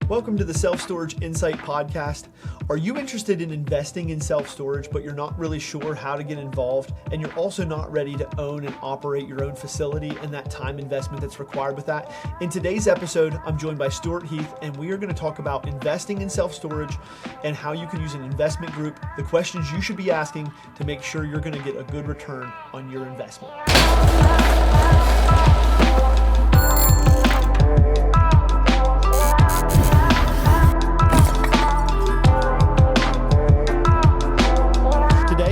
Welcome to the Self-Storage Insight Podcast. Are you interested in investing in self-storage, but you're not really sure how to get involved, and you're also not ready to own and operate your own facility and that time investment that's required with that? In today's episode, I'm joined by Stewart, Heath, and we are going to talk about investing in self-storage and how you can use an investment group, the questions you should be asking to make sure you're going to get a good return on your investment.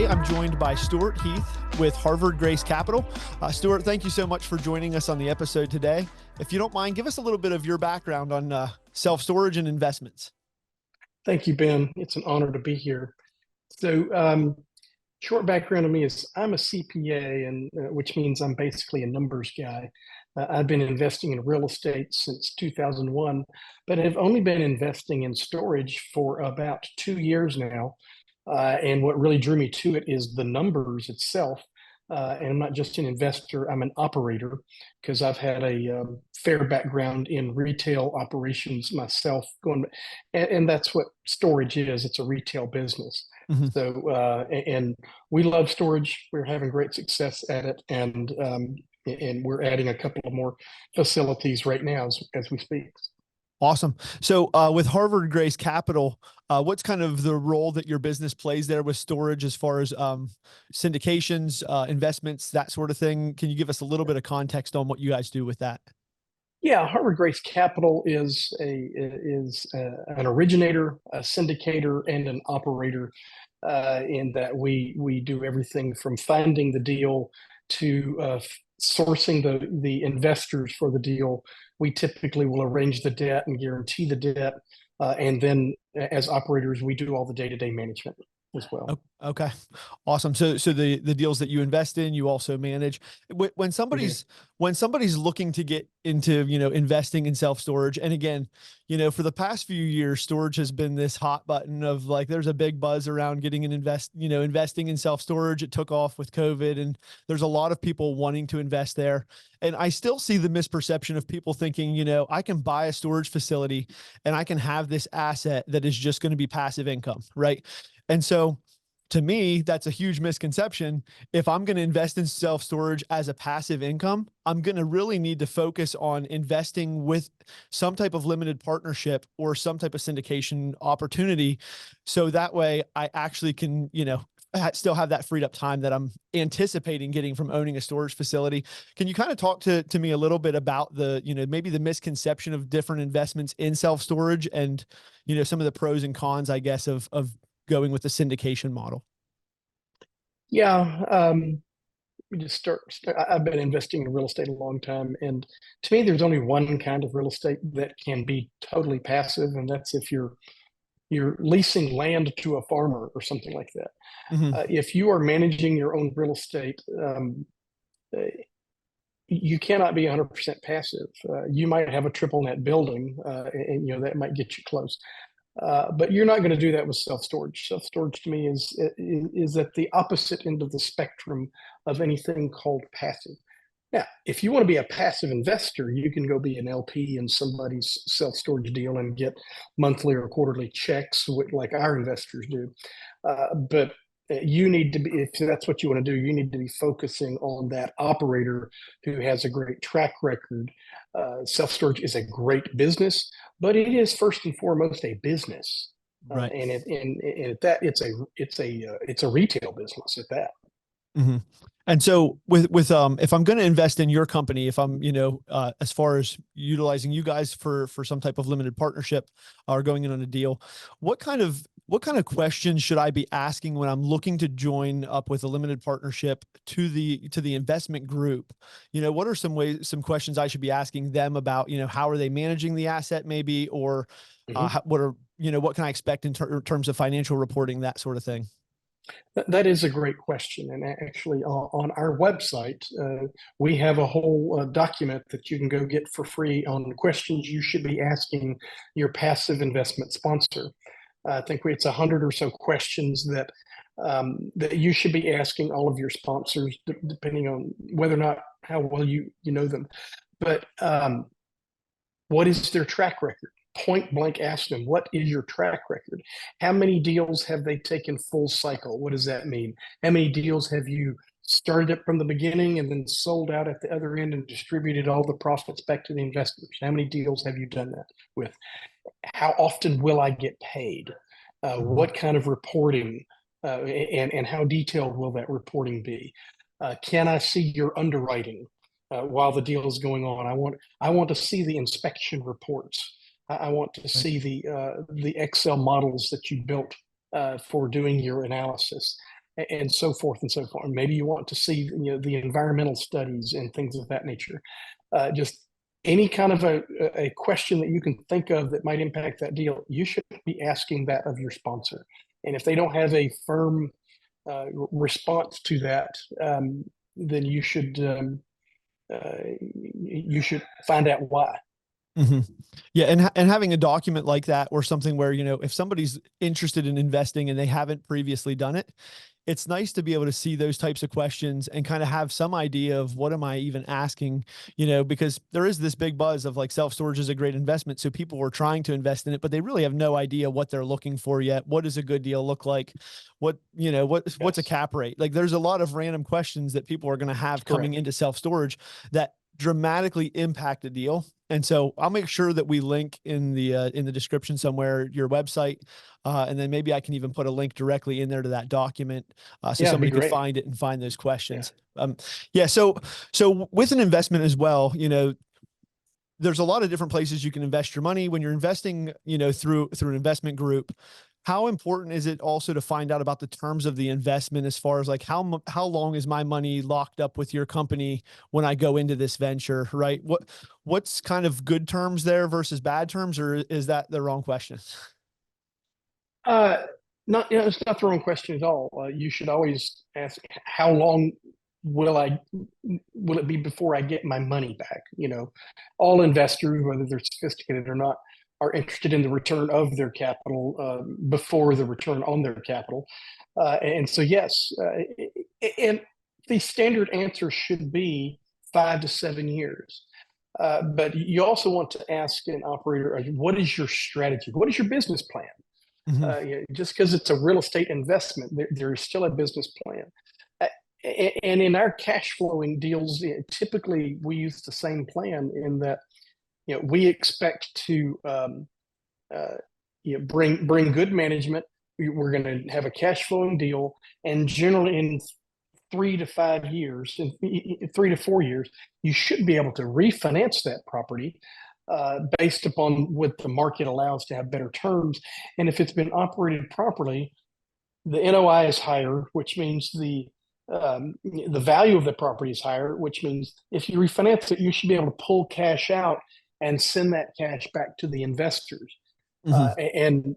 I'm joined by Stewart Heath with Harvard Grace Capital. Stewart, thank you so much for joining us on the episode today. If you don't mind, give us a little bit of your background on self-storage and investments. Thank you, Ben. It's an honor to be here. So short background on me is I'm a CPA, and which means I'm basically a numbers guy. I've been investing in real estate since 2001, but have only been investing in storage for about 2 years now. And what really drew me to it is the numbers itself. And I'm not just an investor, I'm an operator, because I've had a fair background in retail operations myself. And that's what storage is. It's a retail business. Mm-hmm. So, and we love storage. We're having great success at it. And we're adding a couple of more facilities right now as we speak. Awesome. So with Harvard Grace Capital, what's kind of the role that your business plays there with storage as far as syndications, investments, that sort of thing? Can you give us a little bit of context on what you guys do with that? Yeah, Harvard Grace Capital is an originator, a syndicator, and an operator in that we do everything from finding the deal to sourcing the investors for the deal. We typically will arrange the debt and guarantee the debt. And then as operators, we do all the day-to-day management as well. Okay. Awesome. So the deals that you invest in, you also manage. When somebody's looking to get into, investing in self-storage, and again, for the past few years, storage has been this hot button of like, there's a big buzz around getting investing in self-storage. It took off with COVID, and there's a lot of people wanting to invest there. And I still see the misperception of people thinking, I can buy a storage facility and I can have this asset that is just going to be passive income, right? And so to me, that's a huge misconception. If I'm going to invest in self-storage as a passive income, I'm going to really need to focus on investing with some type of limited partnership or some type of syndication opportunity. So that way I actually can, still have that freed up time that I'm anticipating getting from owning a storage facility. Can you kind of talk to me a little bit about the, maybe the misconception of different investments in self-storage and, some of the pros and cons, I guess, of going with the syndication model? Yeah. I've been investing in real estate a long time. And to me, there's only one kind of real estate that can be totally passive. And that's if you're leasing land to a farmer or something like that. Mm-hmm. If you are managing your own real estate, you cannot be 100% passive. You might have a triple net building, and that might get you close. But you're not going to do that with self-storage. Self-storage to me is at the opposite end of the spectrum of anything called passive. Now, if you want to be a passive investor, you can go be an LP in somebody's self-storage deal and get monthly or quarterly checks like our investors do. But you need to be, if that's what you want to do, you need to be focusing on that operator who has a great track record. Self-storage is a great business, but it is first and foremost a business, right? And at that, it's a retail business at that. Mm-hmm. And so with if I'm going to invest in your company, if I'm, as far as utilizing you guys for some type of limited partnership or going in on a deal, what kind of questions should I be asking when I'm looking to join up with a limited partnership to the investment group? What are some questions I should be asking them about, how are they managing the asset maybe, or what can I expect in terms of financial reporting, that sort of thing? That is a great question. And actually on our website, we have a whole document that you can go get for free on questions you should be asking your passive investment sponsor. I think it's 100 or so questions that you should be asking all of your sponsors, depending on whether or not how well you know them. But what is their track record? point blank ask them, what is your track record? How many deals have they taken full cycle? What does that mean? How many deals have you started it from the beginning and then sold out at the other end and distributed all the profits back to the investors? How many deals have you done that with? How often will I get paid? What kind of reporting and how detailed will that reporting be? Can I see your underwriting while the deal is going on? I want to see the inspection reports. I want to Right. see the Excel models that you built for doing your analysis, and so forth and so forth. Maybe you want to see the environmental studies and things of that nature. Just any kind of a question that you can think of that might impact that deal, you should be asking that of your sponsor. And if they don't have a firm response to that, then you should find out why. Mm-hmm. Yeah. And having a document like that, or something where, if somebody's interested in investing and they haven't previously done it, it's nice to be able to see those types of questions and kind of have some idea of what am I even asking, because there is this big buzz of like self-storage is a great investment. So people are trying to invest in it, but they really have no idea what they're looking for yet. What does a good deal look like? What's a cap rate? Like there's a lot of random questions that people are going to have coming into self-storage that dramatically impact a deal. And so I'll make sure that we link in the description somewhere your website, and then maybe I can even put a link directly in there to that document, so somebody could find it and find those questions. So with an investment as well, there's a lot of different places you can invest your money when you're investing, through an investment group. How important is it also to find out about the terms of the investment, as far as like how long is my money locked up with your company when I go into this venture, right? What's kind of good terms there versus bad terms, or is that the wrong question? Uh, Not, it's not the wrong question at all. You should always ask, how long will it be before I get my money back? All investors, whether they're sophisticated or not, are interested in the return of their capital before the return on their capital. And so, yes, and the standard answer should be 5 to 7 years. But you also want to ask an operator, what is your strategy? What is your business plan? Mm-hmm. Just because it's a real estate investment, there's still a business plan. And in our cash flowing deals, typically we use the same plan in that we expect to bring good management. We're going to have a cash flowing deal, and generally in 3 to 5 years, in 3 to 4 years, you should be able to refinance that property based upon what the market allows to have better terms. And if it's been operated properly, the NOI is higher, which means the value of the property is higher, which means if you refinance it, you should be able to pull cash out and send that cash back to the investors. Mm-hmm. And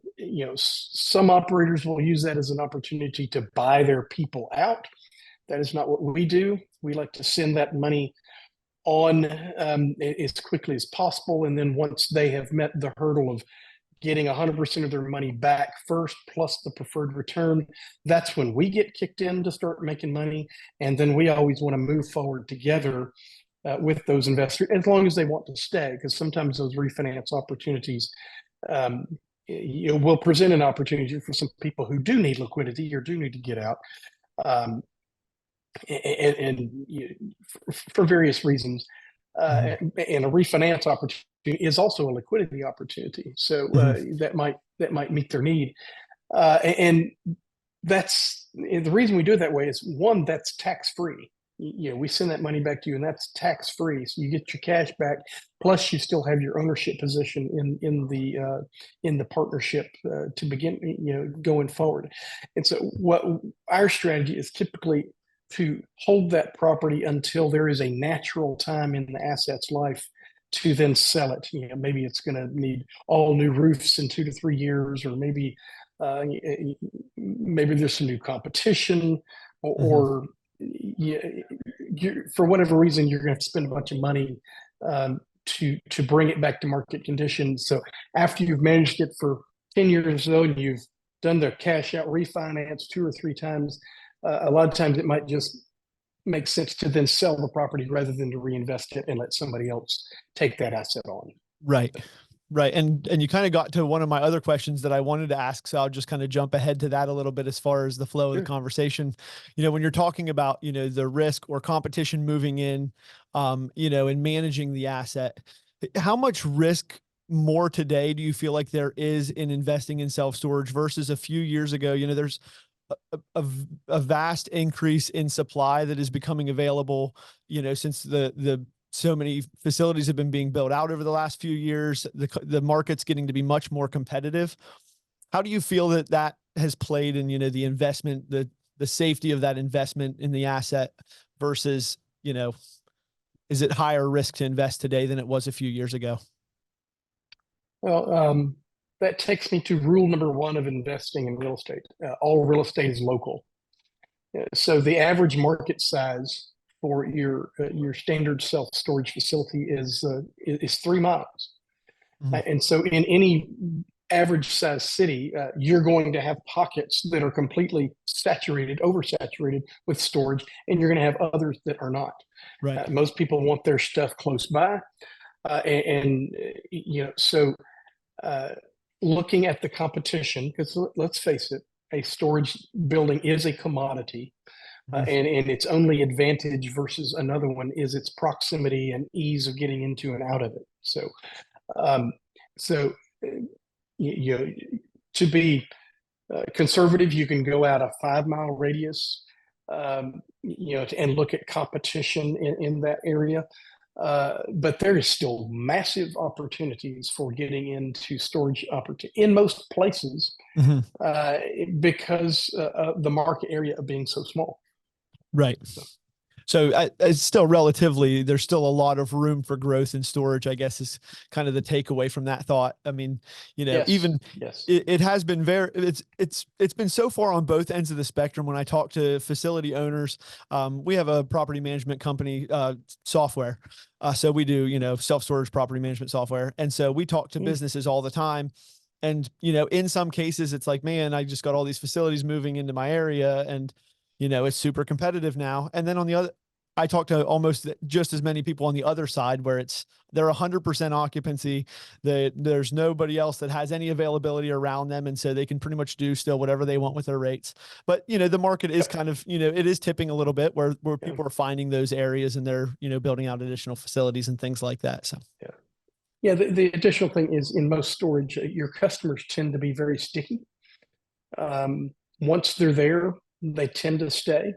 some operators will use that as an opportunity to buy their people out. That is not what we do. We like to send that money on as quickly as possible, and then once they have met the hurdle of getting 100% of their money back first, plus the preferred return, that's when we get kicked in to start making money. And then we always want to move forward together with those investors, as long as they want to stay, because sometimes those refinance opportunities will present an opportunity for some people who do need liquidity or do need to get out. And for various reasons. And a refinance opportunity is also a liquidity opportunity. So that might meet their need. And that's the reason we do it that way is, one, that's tax free. We send that money back to you, and that's tax free. So you get your cash back, plus you still have your ownership position in the partnership to begin, going forward. And so what our strategy is typically to hold that property until there is a natural time in the asset's life to then sell it. Maybe it's going to need all new roofs in 2 to 3 years, or maybe there's some new competition, or for whatever reason, you're going to spend a bunch of money to bring it back to market conditions. So after you've managed it for 10 years or so, and you've done the cash out refinance 2 or 3 times, a lot of times it might just make sense to then sell the property rather than to reinvest it and let somebody else take that asset on. Right. Right. And you kind of got to one of my other questions that I wanted to ask. So I'll just kind of jump ahead to that a little bit as far as the flow of the Sure. conversation. When you're talking about, the risk or competition moving in, and managing the asset, how much risk more today do you feel like there is in investing in self-storage versus a few years ago? There's a vast increase in supply that is becoming available, since the so many facilities have been being built out over the last few years. The market's getting to be much more competitive. How do you feel that has played in, the investment, the safety of that investment in the asset versus, is it higher risk to invest today than it was a few years ago? Well, that takes me to rule number one of investing in real estate. All real estate is local. So the average market size for your standard self storage facility is 3 miles. Mhm. And so in any average size city, you're going to have pockets that are completely saturated, oversaturated with storage, and you're going to have others that are not. Right. Most people want their stuff close by, so uh, looking at the competition, because let's face it, a storage building is a commodity, Mhm. and its only advantage versus another one is its proximity and ease of getting into and out of it. Um, so you know, to be conservative, you can go out a 5 mile radius, and look at competition in that area. But there is still massive opportunities for getting into storage opportunity in most places, Mhm. because of the market area of being so small. Right. So, So it's still relatively, there's still a lot of room for growth in storage, I guess, is kind of the takeaway from that thought. I mean, yes, even yes. it has been it's been so far on both ends of the spectrum. When I talk to facility owners, we have a property management company, software. So we do, self-storage property management software. And so we talk to Mm, businesses all the time. And, in some cases it's like, man, I just got all these facilities moving into my area, and, it's super competitive now. And then on the other, I talk to almost just as many people on the other side where they're 100% occupancy. There's nobody else that has any availability around them. And so they can pretty much do still whatever they want with their rates. But, the market is yep. kind of, it is tipping a little bit where Yeah, people are finding those areas and they're, building out additional facilities and things like that. So, yeah. Yeah, the additional thing is in most storage, your customers tend to be very sticky. Once they're there, they tend to stay.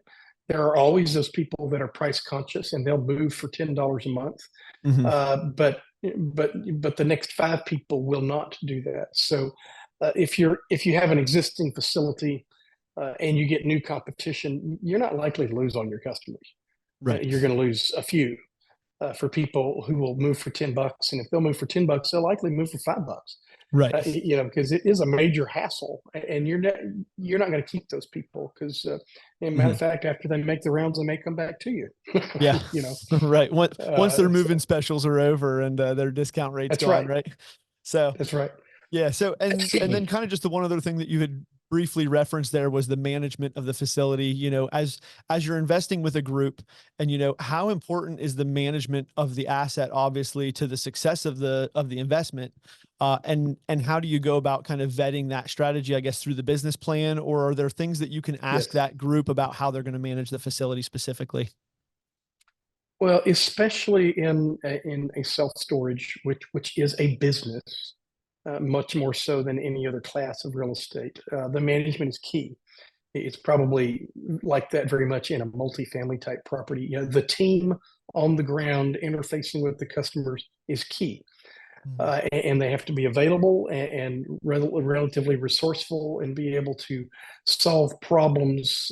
There are always those people that are price conscious and they'll move for $10 a month. mhm. But the next five people will not do that. So if you have an existing facility, and you get new competition, you're not likely to lose on your customers. Right. You're going to lose a few, for people who will move for $10, and if they'll move for $10, they'll likely move for $5. Right. Because it is a major hassle, and you're not going to keep those people because, matter Mhm. of fact, after they make the rounds, they may come back to you. Yeah. you know, Right. Once their moving so specials are over and their discount rate's that's gone. right. Right. So, That's right. yeah. So, and then kind of just the one other thing that you had briefly referenced there was the management of the facility. As you're investing with a group, and how important is the management of the asset, obviously, to the success of the investment, and how do you go about kind of vetting that strategy, I guess, through the business plan, or are there things that you can ask Yes. that group about how they're going to manage the facility specifically? Well, especially in a self storage, which is a business, much more so than any other class of real estate. The management is key. It's probably like that very much in a multifamily type property. The team on the ground interfacing with the customers is key. Mhm. And they have to be available and relatively resourceful and be able to solve problems,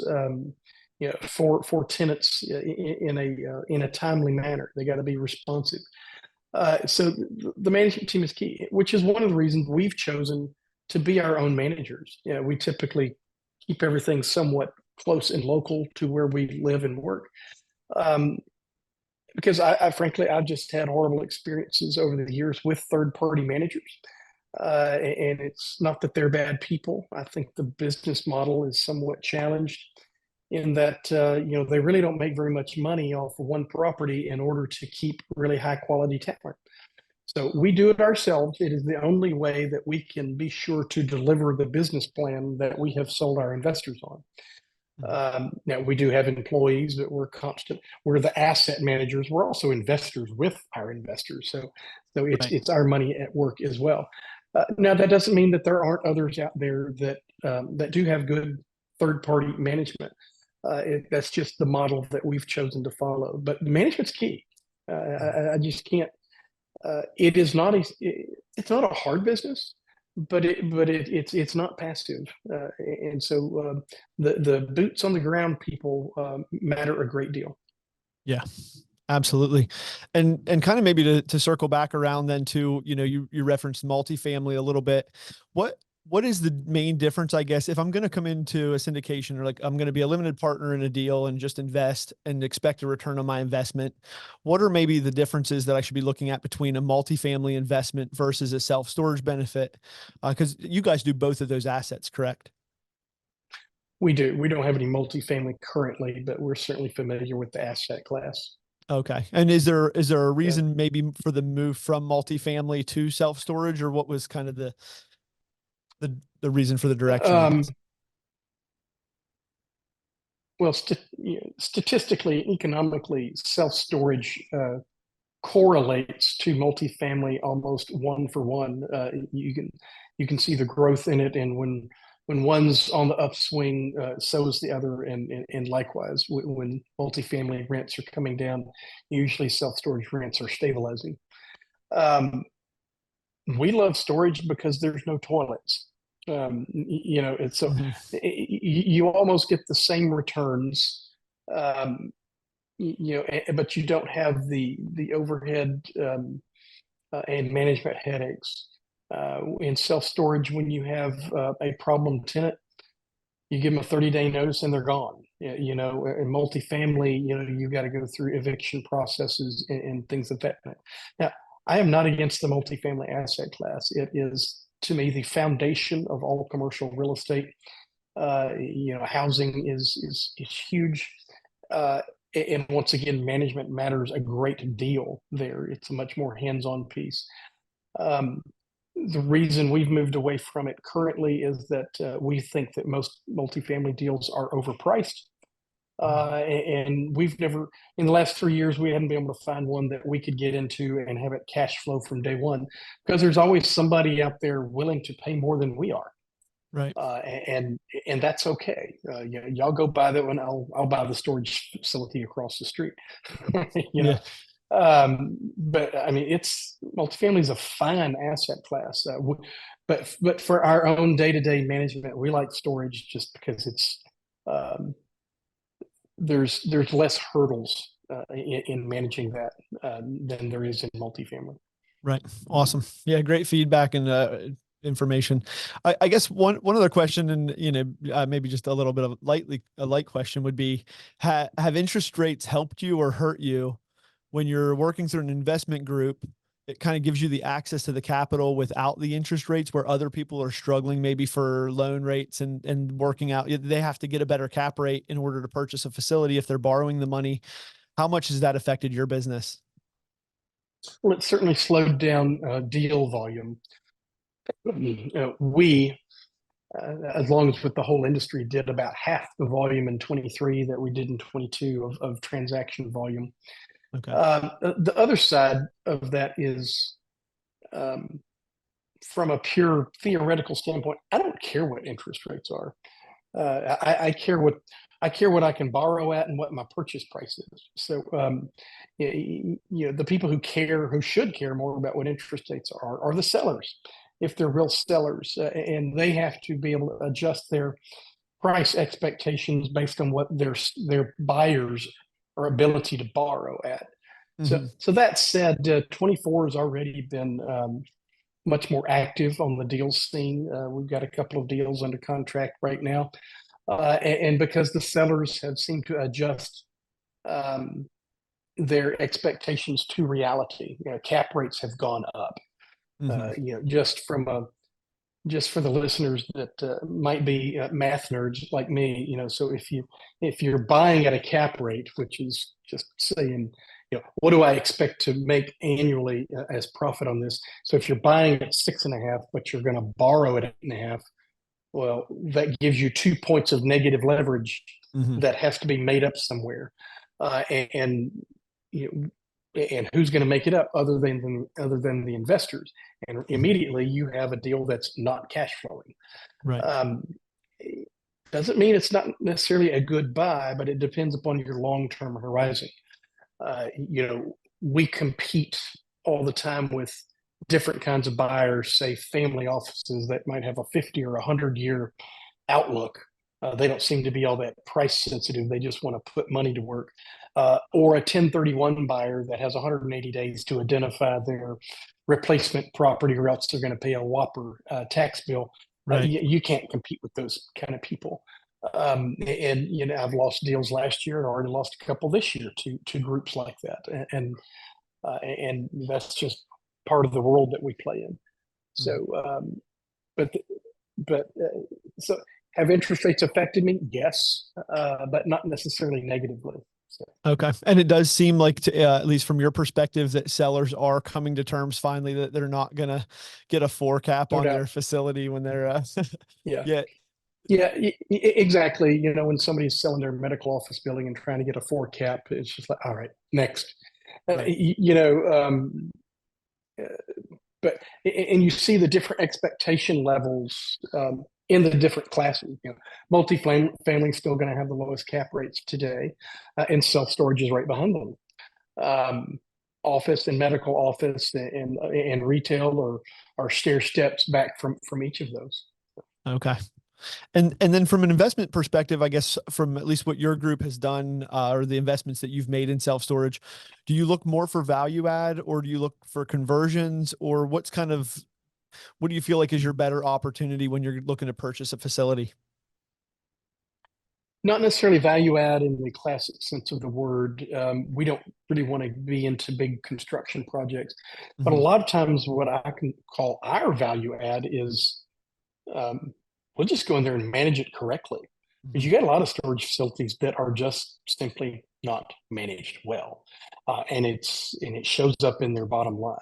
for tenants in a timely manner. They got to be responsive. So the management team is key, which is one of the reasons we've chosen to be our own managers. We typically keep everything somewhat close and local to where we live and work. Um, because frankly, I've just had horrible experiences over the years with third party managers. And it's not that they're bad people. I think the business model is somewhat challenged in that, they really don't make very much money off of one property in order to keep really high quality talent. So we do it ourselves. It is the only way that we can be sure to deliver the business plan that we have sold our investors on. Mhm. Now we do have employees that we're constant. We're the asset managers. We're also investors with our investors. So Right. it's our money at work as well. Now that doesn't mean that there aren't others out there that do have good third party management. That's just the model that we've chosen to follow. But management's key. Mhm. I just can't. It is not a. It's not a hard business, but it's not passive, and so the boots on the ground people matter a great deal. Yeah. Absolutely. And kind of maybe to circle back around then to, you referenced multifamily a little bit. What is the main difference, I guess, if I'm going to come into a syndication, or like I'm going to be a limited partner in a deal and just invest and expect a return on my investment? What are maybe the differences that I should be looking at between a multifamily investment versus a self-storage benefit? Because you guys do both of those assets, correct? We do. We don't have any multifamily currently, but we're certainly familiar with the asset class. Okay. And is there a Yeah. reason maybe for the move from multifamily to self-storage, or what was kind of the reason for the direction, I Um, guess? well, statistically, economically, self storage correlates to multifamily almost one for one. You can see the growth in it, and when one's on the upswing, so is the other, and likewise when multifamily rents are coming down, usually self storage rents are stabilizing. Um, we love storage because there's no toilets. It's so Mhm. you almost get the same returns. But you don't have the overhead and management headaches. In self storage, when you have a problem tenant, you give them a 30-day notice and they're gone. In multifamily, you got to go through eviction processes and things of that. Now, I am not against the multifamily asset class. It is, to me, the foundation of all commercial real estate. Housing is huge. Uh, and once again, management matters a great deal there. It's a much more hands-on piece. Um, the reason we've moved away from it currently is that we think that most multifamily deals are overpriced. And we've never, in the last 3 years, we hadn't been able to find one that we could get into and have it cash flow from day one, because there's always somebody out there willing to pay more than we are. Right. And that's okay. Y'all go buy that one. I'll buy the storage facility across the street. you know, Yeah. but I mean, it's multifamily is a fine asset class. But for our own day to day management, we like storage just because it's um, there's less hurdles in managing that than there is in multifamily. Right. Awesome. Yeah. Great feedback and information. I guess one other question, and maybe just a little bit of a light question would be: have interest rates helped you or hurt you when you're working through an investment group? It kind of gives you the access to the capital without the interest rates, where other people are struggling maybe for loan rates and working out. They have to get a better cap rate in order to purchase a facility if they're borrowing the money. How much has that affected your business? Well, it certainly slowed down deal volume. We, as long as with the whole industry, did about half the volume in 23 that we did in 22 of transaction volume. Okay. The other side of that is um, from a pure theoretical standpoint, I don't care what interest rates are. I care what I can borrow at and what my purchase price is. So, the people who should care more about what interest rates are the sellers, if they're real sellers, and they have to be able to adjust their price expectations based on what their buyers are ability to borrow at. So, Hmm. so that said, 24 has already been much more active on the deals scene. We've got a couple of deals under contract right now, and because the sellers have seemed to adjust um, their expectations to reality, cap rates have gone up. Hmm. Just for the listeners that might be math nerds like me, so if you're buying at a cap rate, which is just saying what do I expect to make annually as profit on this? So if you're buying at 6.5, but you're going to borrow at 8.5, well, that gives you 2 points of negative leverage Hmm. that has to be made up somewhere. And you know, and who's going to make it up other than the investors? And Hmm. immediately you have a deal that's not cash flowing. Right. Um, doesn't mean it's not necessarily a good buy, but it depends upon your long-term horizon. We compete all the time with different kinds of buyers, say family offices that might have a 50 or 100-year outlook. They don't seem to be all that price sensitive. They just want to put money to work. Or a 1031 buyer that has 180 days to identify their replacement property, or else they're going to pay a whopper tax bill. Right. You can't compete with those kind of people. And I've lost deals last year and already lost a couple this year to groups like that. And that's just part of the world that we play in. So, Mhm. but but so have interest rates affected me? Yes, but not necessarily negatively. So, Okay. And it does seem like, at least from your perspective, that sellers are coming to terms finally that they're not going to get a 4 cap no on doubt. their facility when they're, Yeah. yeah. Yeah, exactly. When somebody's selling their medical office building and trying to get a 4 cap, it's just like, all right, next. Uh, Right. y- you know, um, uh, but and you see the different expectation levels in the different classes. Multifamily is still going to have the lowest cap rates today, and self storage is right behind them. Um, Office and medical office and retail are stair steps back from each of those. Okay. And then from an investment perspective, I guess from at least what your group has done, or the investments that you've made in self storage, do you look more for value add, or do you look for conversions, or what do you feel like is your better opportunity when you're looking to purchase a facility? Not necessarily value add in the classic sense of the word. We don't really want to be into big construction projects, but a Hmm. lot of times what I can call our value add is um, we'll just go in there and manage it correctly. Because Hmm. you got a lot of storage facilities that are just simply not managed well, and it shows up in their bottom line.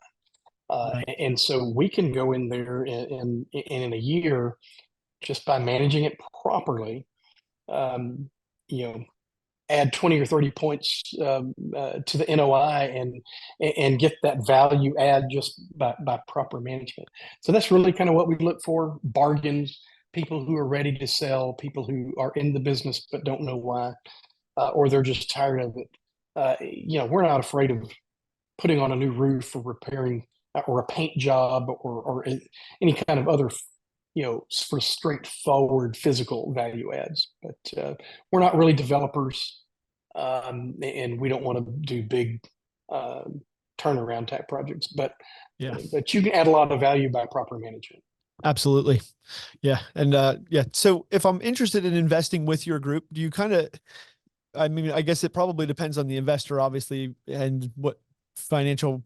Right. And so we can go in there and in a year, just by managing it properly, um, you know, add 20 or 30 points to the NOI and get that value add just by proper management. So that's really kind of what we look for: bargains, people who are ready to sell, people who are in the business but don't know why, or they're just tired of it. We're not afraid of putting on a new roof or repairing or a paint job or any kind of other sort of straightforward physical value adds. But we're not really developers, and we don't want to do big um, turnaround type projects. But Yeah, but you can add a lot of value by proper management. absolutely. Yeah. And, yeah. So if I'm interested in investing with your group, do you kind of, I mean, I guess it probably depends on the investor, obviously, and what financial,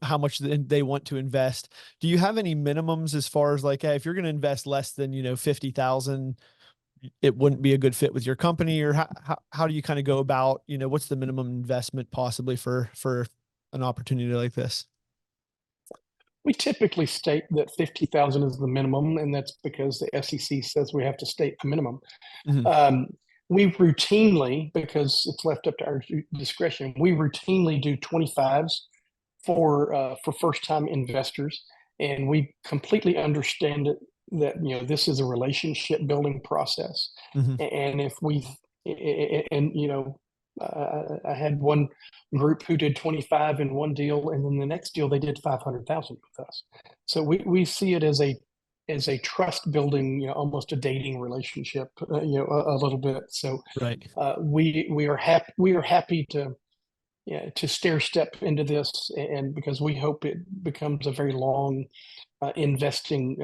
how much they want to invest. Do you have any minimums as far as like, hey, if you're going to invest less than, 50,000, it wouldn't be a good fit with your company? Or how do you kind of go about, what's the minimum investment possibly for an opportunity like this? We typically state that 50,000 is the minimum, and that's because the SEC says we have to state a minimum. Hmm. Um, we routinely, because it's left up to our discretion, we routinely do 25s for first time investors, and we completely understand it that this is a relationship building process, Hmm. and if we and I had one group who did 25 in one deal, and then the next deal they did 500,000 with us. So we see it as a trust building, almost a dating relationship, a little bit. So Right. we are happy to, yeah, to stair step into this, and because we hope it becomes a very long investing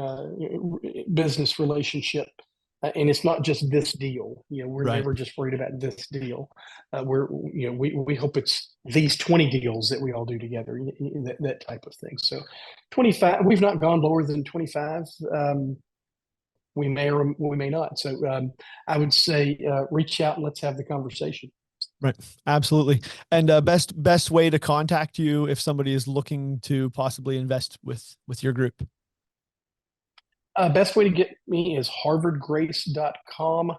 business relationship. And it's not just this deal. We're Right. never just worried about this deal. We hope it's these 20 deals that we all do together, that type of thing. So 25, we've not gone lower than 25. We may or we may not. So I would say reach out and let's have the conversation. Right. Absolutely. And best way to contact you if somebody is looking to possibly invest with your group. Best way to get me is harvardgrace.com.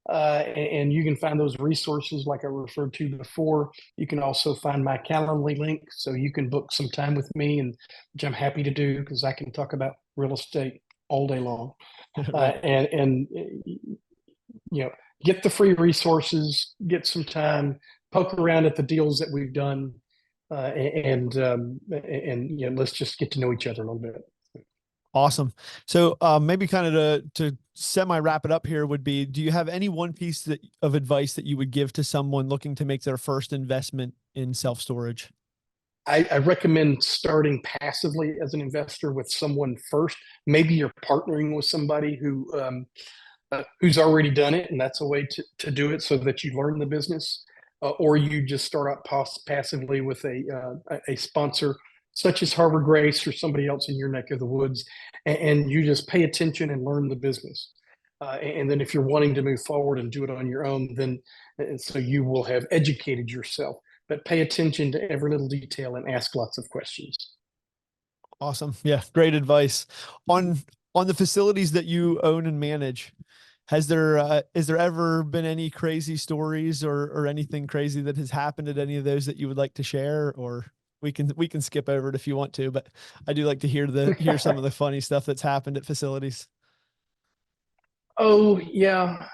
And you can find those resources like I referred to before. You can also find my Calendly link, so you can book some time with me, and which I'm happy to do because I can talk about real estate all day long. Right. And get the free resources, get some time, poke around at the deals that we've done, and let's just get to know each other a little bit. Awesome. So maybe kind of to semi wrap it up here would be, do you have any one piece of advice that you would give to someone looking to make their first investment in self-storage? I recommend starting passively as an investor with someone first. Maybe you're partnering with somebody who's already done it, and that's a way to do it so that you learn the business. Or you just start out passively with a sponsor such as Harvard Grace or somebody else in your neck of the woods, and you just pay attention and learn the business. And then if you're wanting to move forward and do it on your own, then so you will have educated yourself. But pay attention to every little detail and ask lots of questions. Awesome. Yeah, great advice. On the facilities that you own and manage, has there ever been any crazy stories or anything crazy that has happened at any of those that you would like to share? Or we can skip over it if you want to, but I do like to hear some of the funny stuff that's happened at facilities. Oh yeah.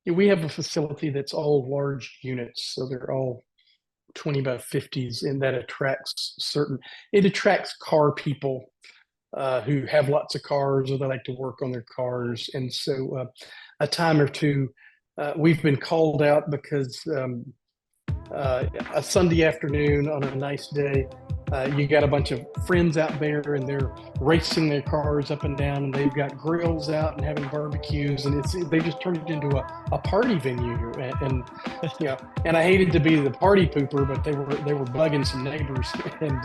We have a facility that's all large units, so they're all 20 by 50s, and that it attracts car people who have lots of cars or they like to work on their cars. And so a time or two, we've been called out because a Sunday afternoon on a nice day, you got a bunch of friends out there and they're racing their cars up and down, and they've got grills out and having barbecues, and they just turned it into a party venue. And and I hated to be the party pooper, but they were bugging some neighbors, and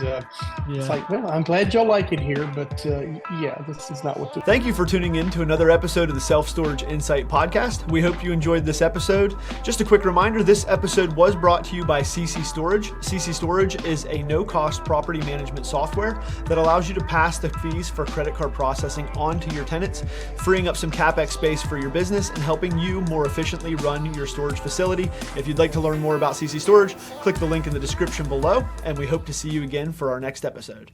it's like, well, I'm glad y'all like it here, but this is not what. Thank you for tuning in to another episode of the Self Storage Insight Podcast. We hope you enjoyed this episode. Just a quick reminder, this episode was brought to you by CC Storage. CC Storage is a no-cost property management software that allows you to pass the fees for credit card processing on to your tenants, freeing up some CapEx space for your business and helping you more efficiently run your storage facility. If you'd like to learn more about CC Storage, click the link in the description below, and we hope to see you again for our next episode.